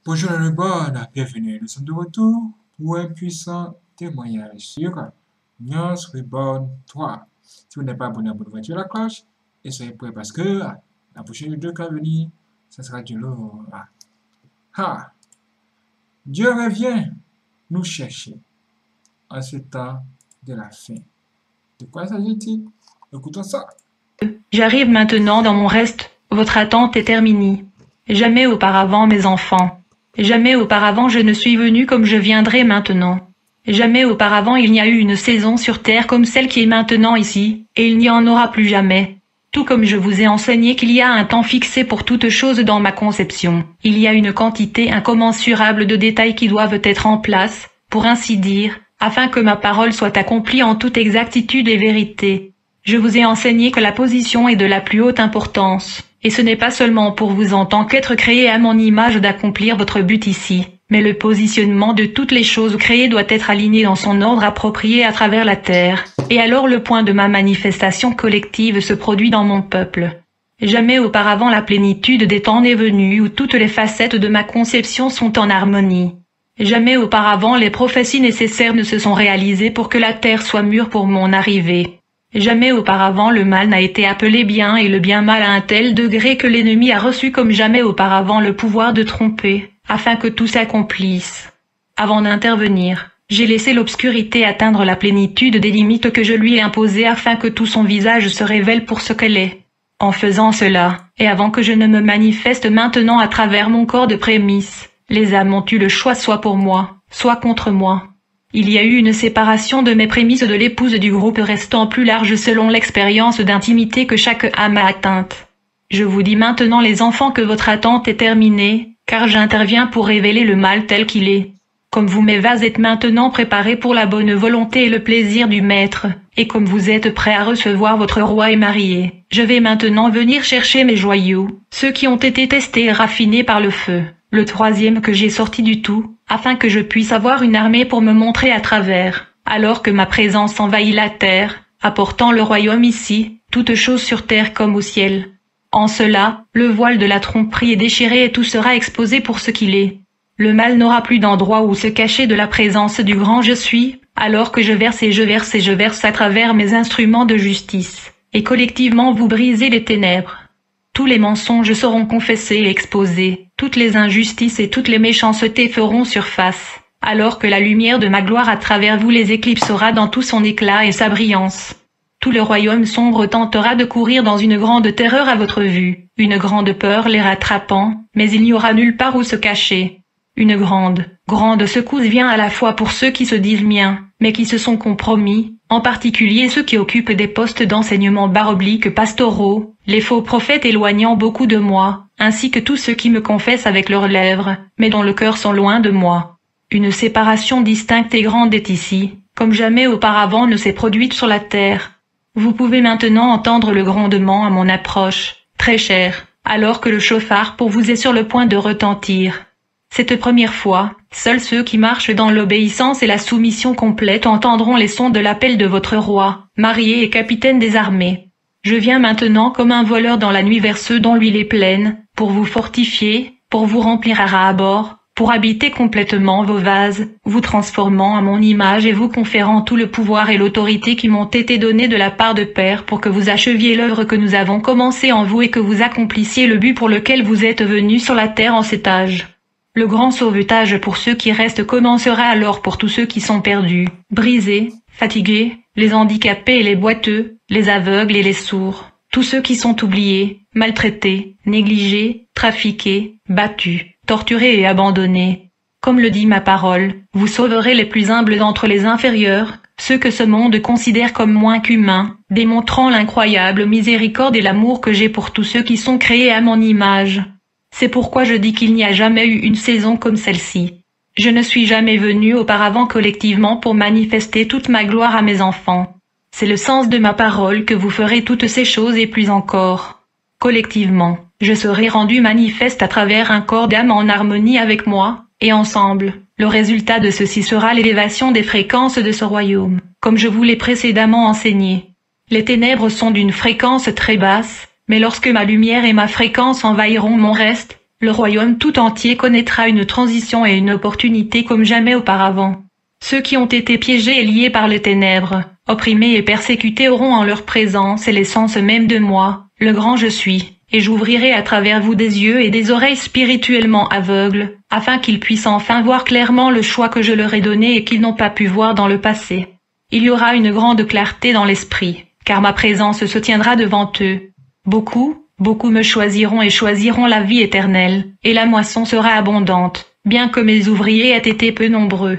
Bonjour le bonne, bienvenue. Nous sommes de retour pour un puissant témoignage sur News Reborn 3. Si vous n'êtes pas abonné, abonnez-vous à la cloche et soyez prêts parce que la prochaine vidéo qui va venir, ça sera du lourd. Ah, Dieu revient nous chercher en ce temps de la fin. De quoi s'agit-il? Écoutons ça. J'arrive maintenant dans mon reste, votre attente est terminée. Jamais auparavant, mes enfants. Jamais auparavant je ne suis venu comme je viendrai maintenant. Jamais auparavant il n'y a eu une saison sur terre comme celle qui est maintenant ici, et il n'y en aura plus jamais. Tout comme je vous ai enseigné qu'il y a un temps fixé pour toute chose dans ma conception, il y a une quantité incommensurable de détails qui doivent être en place, pour ainsi dire, afin que ma parole soit accomplie en toute exactitude et vérité. Je vous ai enseigné que la position est de la plus haute importance, et ce n'est pas seulement pour vous en tant qu'être créé à mon image d'accomplir votre but ici, mais le positionnement de toutes les choses créées doit être aligné dans son ordre approprié à travers la terre, et alors le point de ma manifestation collective se produit dans mon peuple. Jamais auparavant la plénitude des temps n'est venue où toutes les facettes de ma conception sont en harmonie. Jamais auparavant les prophéties nécessaires ne se sont réalisées pour que la terre soit mûre pour mon arrivée. Jamais auparavant le mal n'a été appelé bien et le bien mal à un tel degré que l'ennemi a reçu comme jamais auparavant le pouvoir de tromper, afin que tout s'accomplisse. Avant d'intervenir, j'ai laissé l'obscurité atteindre la plénitude des limites que je lui ai imposées afin que tout son visage se révèle pour ce qu'elle est. En faisant cela, et avant que je ne me manifeste maintenant à travers mon corps de prémices, les âmes ont eu le choix soit pour moi, soit contre moi. Il y a eu une séparation de mes prémices de l'épouse du groupe restant plus large selon l'expérience d'intimité que chaque âme a atteinte. Je vous dis maintenant les enfants que votre attente est terminée, car j'interviens pour révéler le mal tel qu'il est. Comme vous mes vases êtes maintenant préparés pour la bonne volonté et le plaisir du Maître, et comme vous êtes prêts à recevoir votre roi et marié, je vais maintenant venir chercher mes joyaux, ceux qui ont été testés et raffinés par le feu. Le troisième que j'ai sorti du tout, afin que je puisse avoir une armée pour me montrer à travers, alors que ma présence envahit la terre, apportant le royaume ici, toutes choses sur terre comme au ciel. En cela, le voile de la tromperie est déchiré et tout sera exposé pour ce qu'il est. Le mal n'aura plus d'endroit où se cacher de la présence du grand je suis, alors que je verse et je verse et je verse à travers mes instruments de justice, et collectivement vous brisez les ténèbres. Tous les mensonges seront confessés et exposés, toutes les injustices et toutes les méchancetés feront surface, alors que la lumière de ma gloire à travers vous les éclipsera dans tout son éclat et sa brillance. Tout le royaume sombre tentera de courir dans une grande terreur à votre vue, une grande peur les rattrapant, mais il n'y aura nulle part où se cacher. Une grande secousse vient à la fois pour ceux qui se disent miens, mais qui se sont compromis, en particulier ceux qui occupent des postes d'enseignement barobliques pastoraux, les faux prophètes éloignant beaucoup de moi, ainsi que tous ceux qui me confessent avec leurs lèvres, mais dont le cœur sont loin de moi. Une séparation distincte et grande est ici, comme jamais auparavant ne s'est produite sur la terre. Vous pouvez maintenant entendre le grondement à mon approche, très cher, alors que le chauffard pour vous est sur le point de retentir. Cette première fois, seuls ceux qui marchent dans l'obéissance et la soumission complète entendront les sons de l'appel de votre roi, marié et capitaine des armées. Je viens maintenant comme un voleur dans la nuit vers ceux dont l'huile est pleine, pour vous fortifier, pour vous remplir à ras à bord, pour habiter complètement vos vases, vous transformant à mon image et vous conférant tout le pouvoir et l'autorité qui m'ont été donnés de la part de Père pour que vous acheviez l'œuvre que nous avons commencée en vous et que vous accomplissiez le but pour lequel vous êtes venus sur la terre en cet âge. Le grand sauvetage pour ceux qui restent commencera alors pour tous ceux qui sont perdus, brisés, fatigués, les handicapés et les boiteux, les aveugles et les sourds, tous ceux qui sont oubliés, maltraités, négligés, trafiqués, battus, torturés et abandonnés. Comme le dit ma parole, vous sauverez les plus humbles d'entre les inférieurs, ceux que ce monde considère comme moins qu'humains, démontrant l'incroyable miséricorde et l'amour que j'ai pour tous ceux qui sont créés à mon image. C'est pourquoi je dis qu'il n'y a jamais eu une saison comme celle-ci. Je ne suis jamais venu auparavant collectivement pour manifester toute ma gloire à mes enfants. C'est le sens de ma parole que vous ferez toutes ces choses et plus encore. Collectivement, je serai rendu manifeste à travers un corps d'âme en harmonie avec moi, et ensemble, le résultat de ceci sera l'élévation des fréquences de ce royaume, comme je vous l'ai précédemment enseigné. Les ténèbres sont d'une fréquence très basse, mais lorsque ma lumière et ma fréquence envahiront mon reste, Le royaume tout entier connaîtra une transition et une opportunité comme jamais auparavant. Ceux qui ont été piégés et liés par les ténèbres, opprimés et persécutés auront en leur présence et l'essence même de moi, le grand je suis, et j'ouvrirai à travers vous des yeux et des oreilles spirituellement aveugles, afin qu'ils puissent enfin voir clairement le choix que je leur ai donné et qu'ils n'ont pas pu voir dans le passé. Il y aura une grande clarté dans l'esprit, car ma présence se tiendra devant eux. Beaucoup me choisiront et choisiront la vie éternelle, et la moisson sera abondante, bien que mes ouvriers aient été peu nombreux.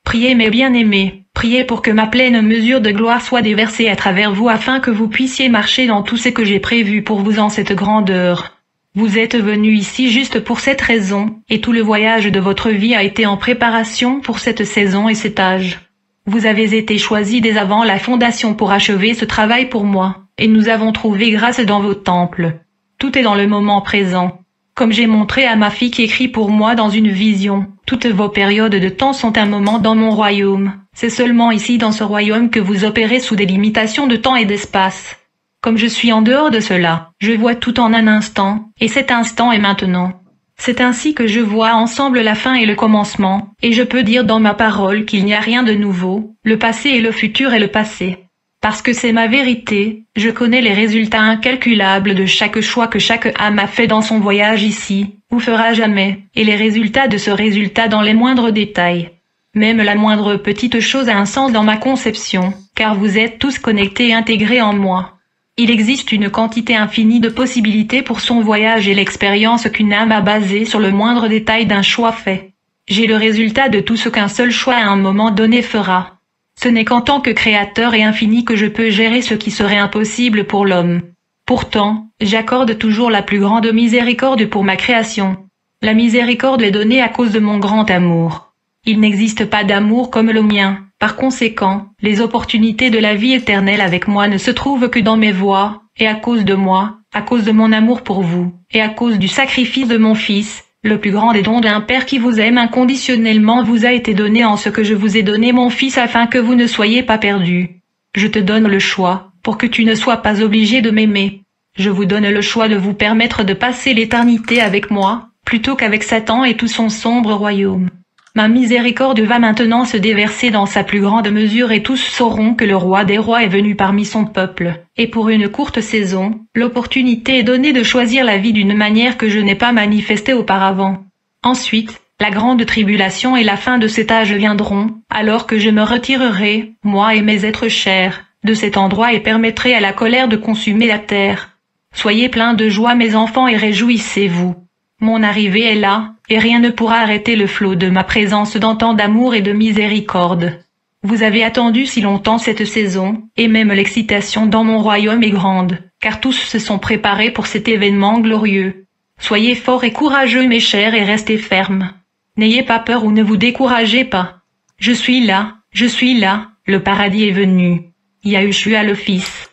Priez mes bien-aimés, priez pour que ma pleine mesure de gloire soit déversée à travers vous afin que vous puissiez marcher dans tout ce que j'ai prévu pour vous en cette grande heure. Vous êtes venus ici juste pour cette raison, et tout le voyage de votre vie a été en préparation pour cette saison et cet âge. Vous avez été choisis dès avant la fondation pour achever ce travail pour moi, et nous avons trouvé grâce dans vos temples. Tout est dans le moment présent. Comme j'ai montré à ma fille qui écrit pour moi dans une vision, toutes vos périodes de temps sont un moment dans mon royaume. C'est seulement ici dans ce royaume que vous opérez sous des limitations de temps et d'espace. Comme je suis en dehors de cela, je vois tout en un instant, et cet instant est maintenant. C'est ainsi que je vois ensemble la fin et le commencement, et je peux dire dans ma parole qu'il n'y a rien de nouveau, le passé et le futur est le passé. Parce que c'est ma vérité, je connais les résultats incalculables de chaque choix que chaque âme a fait dans son voyage ici, ou fera jamais, et les résultats de ce résultat dans les moindres détails. Même la moindre petite chose a un sens dans ma conception, car vous êtes tous connectés et intégrés en moi. Il existe une quantité infinie de possibilités pour son voyage et l'expérience qu'une âme a basée sur le moindre détail d'un choix fait. J'ai le résultat de tout ce qu'un seul choix à un moment donné fera. Ce n'est qu'en tant que créateur et infini que je peux gérer ce qui serait impossible pour l'homme. Pourtant, j'accorde toujours la plus grande miséricorde pour ma création. La miséricorde est donnée à cause de mon grand amour. Il n'existe pas d'amour comme le mien. Par conséquent, les opportunités de la vie éternelle avec moi ne se trouvent que dans mes voies, et à cause de moi, à cause de mon amour pour vous, et à cause du sacrifice de mon Fils, le plus grand des dons d'un Père qui vous aime inconditionnellement vous a été donné en ce que je vous ai donné mon Fils afin que vous ne soyez pas perdus. Je te donne le choix, pour que tu ne sois pas obligé de m'aimer. Je vous donne le choix de vous permettre de passer l'éternité avec moi, plutôt qu'avec Satan et tout son sombre royaume. Ma miséricorde va maintenant se déverser dans sa plus grande mesure et tous sauront que le roi des rois est venu parmi son peuple. Et pour une courte saison, l'opportunité est donnée de choisir la vie d'une manière que je n'ai pas manifestée auparavant. Ensuite, la grande tribulation et la fin de cet âge viendront, alors que je me retirerai, moi et mes êtres chers, de cet endroit et permettrai à la colère de consumer la terre. Soyez pleins de joie mes enfants et réjouissez-vous. Mon arrivée est là, et rien ne pourra arrêter le flot de ma présence dans tant d'amour et de miséricorde. Vous avez attendu si longtemps cette saison, et même l'excitation dans mon royaume est grande, car tous se sont préparés pour cet événement glorieux. Soyez forts et courageux mes chers et restez fermes. N'ayez pas peur ou ne vous découragez pas. Je suis là, le paradis est venu. Yahushua le Fils.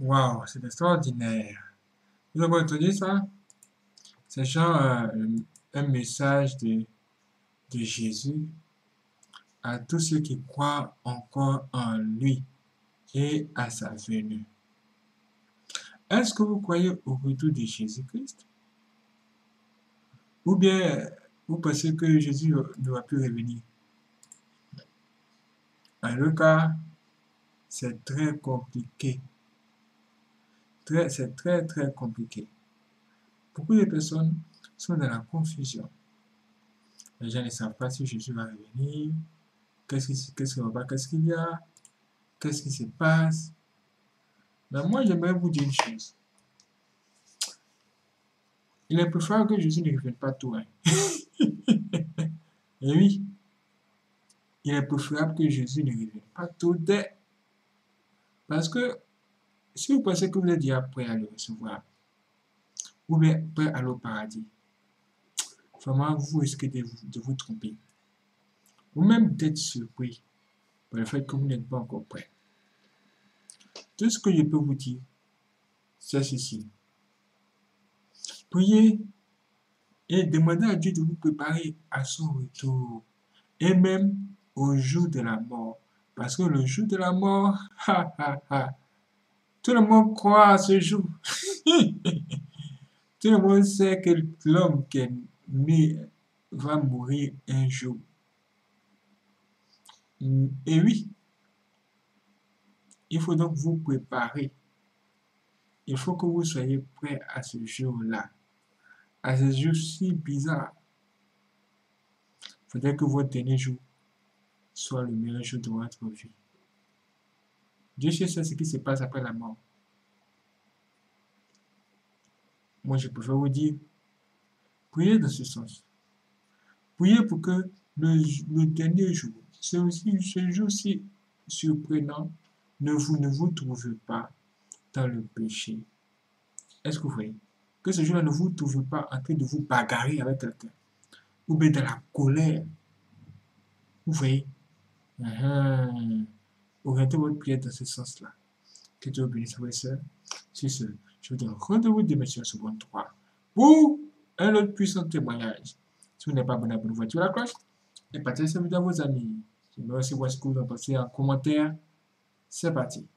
Waouh, c'est extraordinaire. Vous avez entendu ça? C'est genre un message de Jésus à tous ceux qui croient encore en lui et à sa venue. Est-ce que vous croyez au retour de Jésus-Christ? Ou bien vous pensez que Jésus ne va plus revenir? En le cas, c'est très compliqué. C'est très très compliqué. Beaucoup de personnes sont dans la confusion. Les gens ne savent pas si Jésus va revenir, qu'est-ce qu'il y a, qu'est-ce qui se passe. Mais moi, j'aimerais vous dire une chose. Il est préférable que Jésus ne revienne pas tôt. Et oui, il est préférable que Jésus ne revienne pas tôt parce que si vous pensez que vous êtes déjà prêt à le recevoir, ou bien prêt à aller au paradis, vraiment, vous risquez de vous tromper. Ou même d'être surpris par le fait que vous n'êtes pas encore prêt. Tout ce que je peux vous dire, c'est ceci. Priez et demandez à Dieu de vous préparer à son retour. Et même au jour de la mort. Parce que le jour de la mort, tout le monde croit à ce jour. Tout le monde sait que l'homme qui est né va mourir un jour. Et oui, il faut donc vous préparer. Il faut que vous soyez prêts à ce jour-là, à ce jour si bizarre. Il faudrait que votre dernier jour soit le meilleur jour de votre vie. Dieu sait ce qui se passe après la mort. Moi, je préfère vous dire, priez dans ce sens. Priez pour que le dernier jour, ce jour-ci surprenant, ne vous trouve pas dans le péché. Est-ce que vous voyez? Que ce jour-là ne vous trouve pas en train de vous bagarrer avec quelqu'un, ou bien dans la colère. Vous voyez? Orientez votre prière dans ce sens-là. Que Dieu bénisse frères et sœurs. Sur ce, je vous donne rendez-vous demain sur seconde 3 pour un autre puissant témoignage. Si vous n'êtes pas abonné, abonnez-vous à la cloche et partagez cette vidéo à vos amis. Je me remercie pour ce que vous en pensez en commentaire. C'est parti.